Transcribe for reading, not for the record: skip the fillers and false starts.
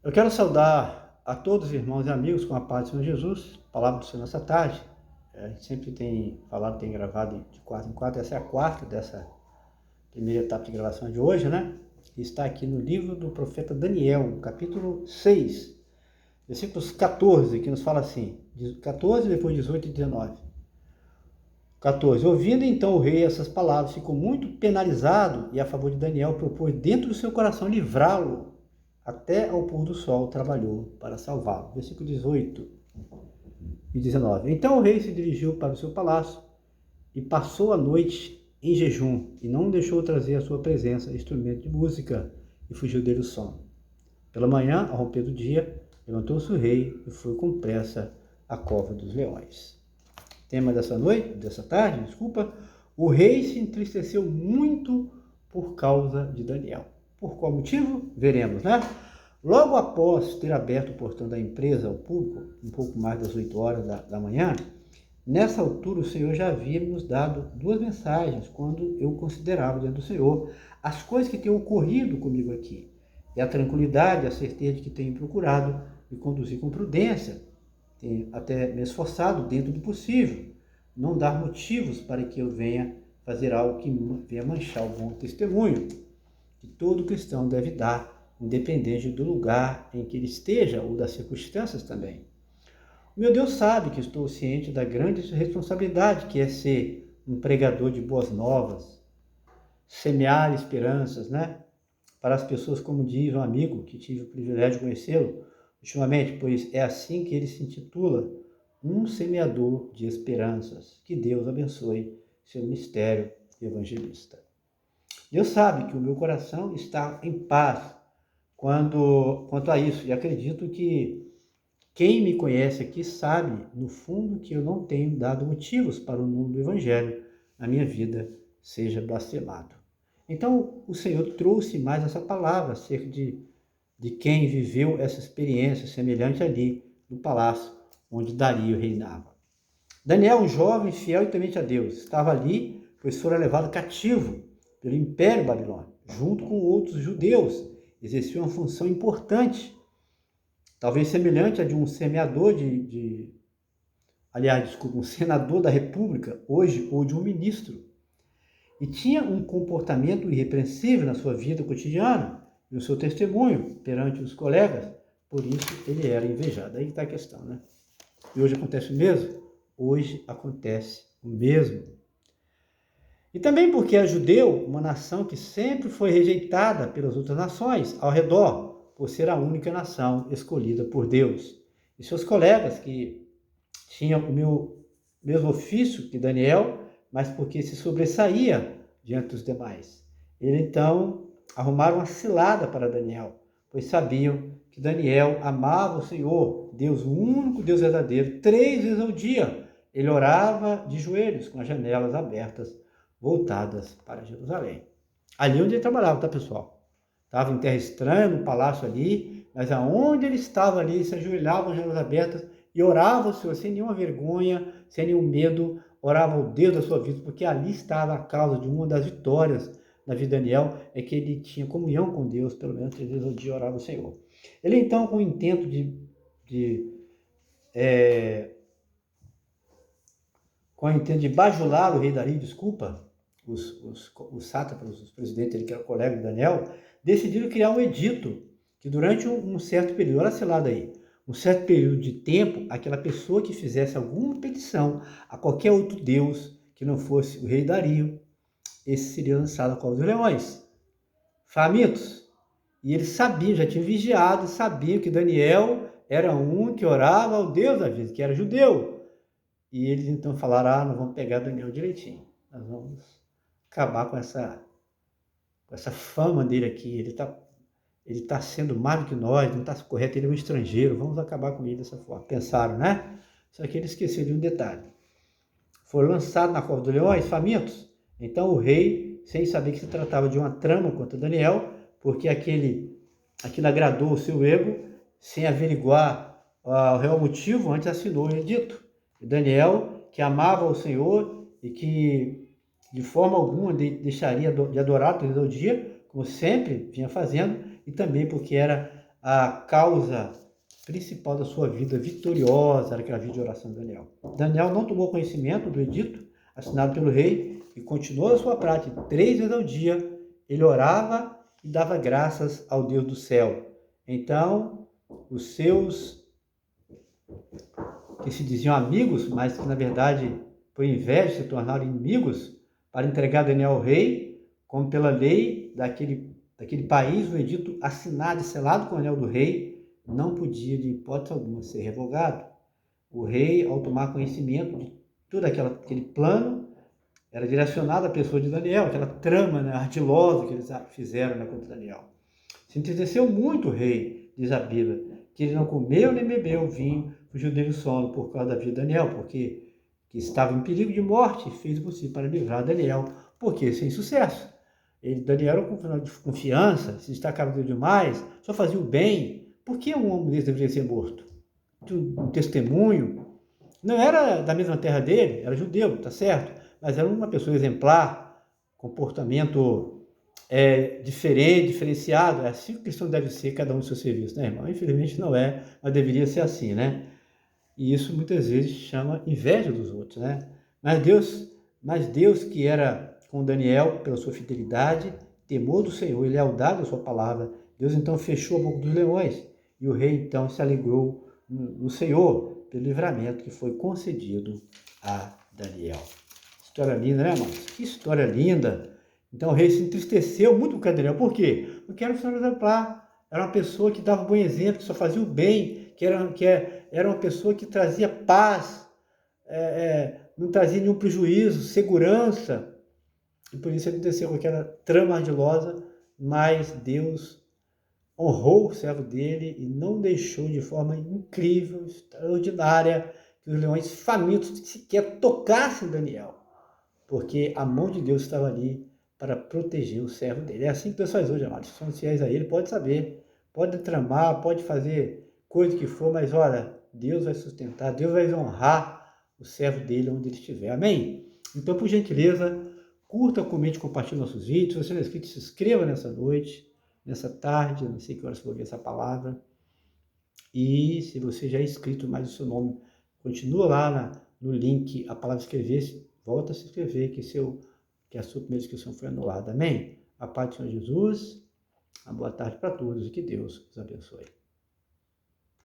Eu quero saudar a todos os irmãos e amigos com a paz do Senhor Jesus, palavra do Senhor nessa tarde. A gente sempre tem falado, tem gravado de 4 em 4, essa é a quarta dessa primeira etapa de gravação de hoje, né? E está aqui no livro do profeta Daniel, capítulo 6, versículos 14, que nos fala assim, 14, depois 18 e 19. 14. Ouvindo então o rei essas palavras, ficou muito penalizado e a favor de Daniel propôs dentro do seu coração livrá-lo. Até ao pôr do sol trabalhou para salvá-lo. Versículo 18 e 19. Então o rei se dirigiu para o seu palácio e passou a noite em jejum e não deixou trazer à sua presença instrumento de música e fugiu dele o sono. Pela manhã, ao romper do dia, levantou-se o rei e foi com pressa à cova dos leões. Tema dessa noite, dessa tarde, desculpa, o rei se entristeceu muito por causa de Daniel. Por qual motivo? Veremos, né? Logo após ter aberto o portão da empresa ao público, um pouco mais das 8 horas da manhã, nessa altura o Senhor já havia nos dado duas mensagens quando eu considerava diante do Senhor as coisas que têm ocorrido comigo aqui. E a tranquilidade, a certeza de que tenho procurado me conduzir com prudência, tenho até me esforçado dentro do possível, não dar motivos para que eu venha fazer algo que venha manchar o bom testemunho que todo cristão deve dar, independente do lugar em que ele esteja ou das circunstâncias também. O meu Deus sabe que estou ciente da grande responsabilidade que é ser um pregador de boas novas, semear esperanças, né? Para as pessoas, como diz um amigo que tive o privilégio de conhecê-lo ultimamente, pois é assim que ele se intitula, um semeador de esperanças. Que Deus abençoe seu ministério de evangelista. Deus sabe que o meu coração está em paz quanto a isso, e acredito que quem me conhece aqui sabe, no fundo, que eu não tenho dado motivos para o nome do Evangelho na minha vida seja blasfemado. Então, o Senhor trouxe mais essa palavra acerca de quem viveu essa experiência semelhante ali no palácio onde Dario reinava. Daniel, um jovem fiel e temente a Deus, estava ali, pois fora levado cativo pelo Império Babilônico, junto com outros judeus, exercia uma função importante, talvez semelhante à de um semeador um senador da República, hoje, ou de um ministro. E tinha um comportamento irrepreensível na sua vida cotidiana e no seu testemunho perante os colegas, por isso ele era invejado. Aí está a questão, né? E hoje acontece o mesmo? Hoje acontece o mesmo. E também porque é judeu, uma nação que sempre foi rejeitada pelas outras nações ao redor, por ser a única nação escolhida por Deus. E seus colegas, que tinham o mesmo ofício que Daniel, mas porque se sobressaía diante dos demais. Eles então arrumaram uma cilada para Daniel, pois sabiam que Daniel amava o Senhor, Deus, o único Deus verdadeiro, 3 vezes ao dia. Ele orava de joelhos, com as janelas abertas, voltadas para Jerusalém. Ali onde ele trabalhava, tá, pessoal? Estava em terra estranha, no palácio ali, mas aonde ele estava ali, ele se ajoelhava com as janelas abertas e orava ao Senhor sem nenhuma vergonha, sem nenhum medo, orava ao Deus da sua vida, porque ali estava a causa de uma das vitórias da vida de Daniel, é que ele tinha comunhão com Deus, pelo menos 3 vezes ao dia orava ao Senhor. Ele então, com o intento de bajular o rei Dario, os sátrapas, os presidentes, ele que era colega de Daniel, decidiram criar um edito, que durante um certo período, olha esse lado aí, um certo período de tempo, aquela pessoa que fizesse alguma petição a qualquer outro deus que não fosse o rei Dario, esse seria lançado à cova dos leões. Famintos. E eles sabiam, já tinham vigiado, sabiam que Daniel era um que orava ao Deus da vida, que era judeu. E eles então falaram, nós vamos pegar Daniel direitinho. Nós vamos acabar com essa fama dele aqui. Ele está sendo mais do que nós, não está correto, ele é um estrangeiro, vamos acabar com ele dessa forma. Pensaram, né? Só que eles esqueceram de um detalhe. Foram lançados na cova dos leões, famintos. Então o rei, sem saber que se tratava de uma trama contra Daniel, porque aquilo agradou o seu ego, sem averiguar o real motivo, antes assinou o edito. E Daniel, que amava o Senhor e que de forma alguma deixaria de adorar todo o dia, como sempre vinha fazendo, e também porque era a causa principal da sua vida vitoriosa era aquela vida de oração de Daniel. Daniel não tomou conhecimento do edito assinado pelo rei e continuou a sua prática. 3 vezes ao dia ele orava e dava graças ao Deus do céu. Então, os seus que se diziam amigos, mas que na verdade, por inveja, se tornaram inimigos, para entregar Daniel ao rei, como pela lei daquele país, o edito assinado e selado com o anel do rei, não podia, de hipótese alguma, ser revogado. O rei, ao tomar conhecimento de todo aquele plano, era direcionado à pessoa de Daniel, aquela trama, né, ardilosa que eles fizeram, né, contra Daniel. Se entristeceu muito o rei, diz a Bíblia, que ele não comeu nem bebeu vinho, fugiu dele o sono por causa da vida de Daniel, porque que estava em perigo de morte, e fez o possível para livrar Daniel, porque sem sucesso. Daniel era um de confiança, se destacava demais, só fazia o bem. Por que um homem desse deveria ser morto? Um testemunho. Não era da mesma terra dele, era judeu, tá certo? Mas era uma pessoa exemplar, comportamento diferente, diferenciado. É assim que o cristão deve ser, cada um no seu serviço, né, irmão? Infelizmente não é, mas deveria ser assim, né? E isso muitas vezes chama inveja dos outros, né? Mas Deus que era com Daniel pela sua fidelidade, temor do Senhor e lealdade à sua palavra, Deus então fechou a boca dos leões e o rei então se alegrou no Senhor pelo livramento que foi concedido a Daniel. História linda, né, irmãos? Que história linda! Então o rei se entristeceu muito com Daniel. Por quê? Porque era um senhor exemplar. Era uma pessoa que dava bom exemplo, que só fazia o bem, era uma pessoa que trazia paz, não trazia nenhum prejuízo, segurança. E por isso aconteceu com aquela trama ardilosa, mas Deus honrou o servo dele e não deixou de forma incrível, extraordinária, que os leões famintos sequer tocassem Daniel, porque a mão de Deus estava ali para proteger o servo dele. É assim que Deus faz hoje, amados. Se são fiéis a Ele, pode saber, pode tramar, pode fazer coisa que for, mas olha, Deus vai sustentar, Deus vai honrar o servo dele onde ele estiver. Amém? Então, por gentileza, curta, comente, compartilhe nossos vídeos. Se você não é inscrito, se inscreva nessa noite, nessa tarde, eu não sei que horas você vai ver essa palavra. E se você já é inscrito, mas o seu nome continua lá no link, a palavra escrever, volta a se inscrever, que a sua primeira inscrição foi anulada. Amém? A paz do Senhor Jesus, uma boa tarde para todos e que Deus os abençoe.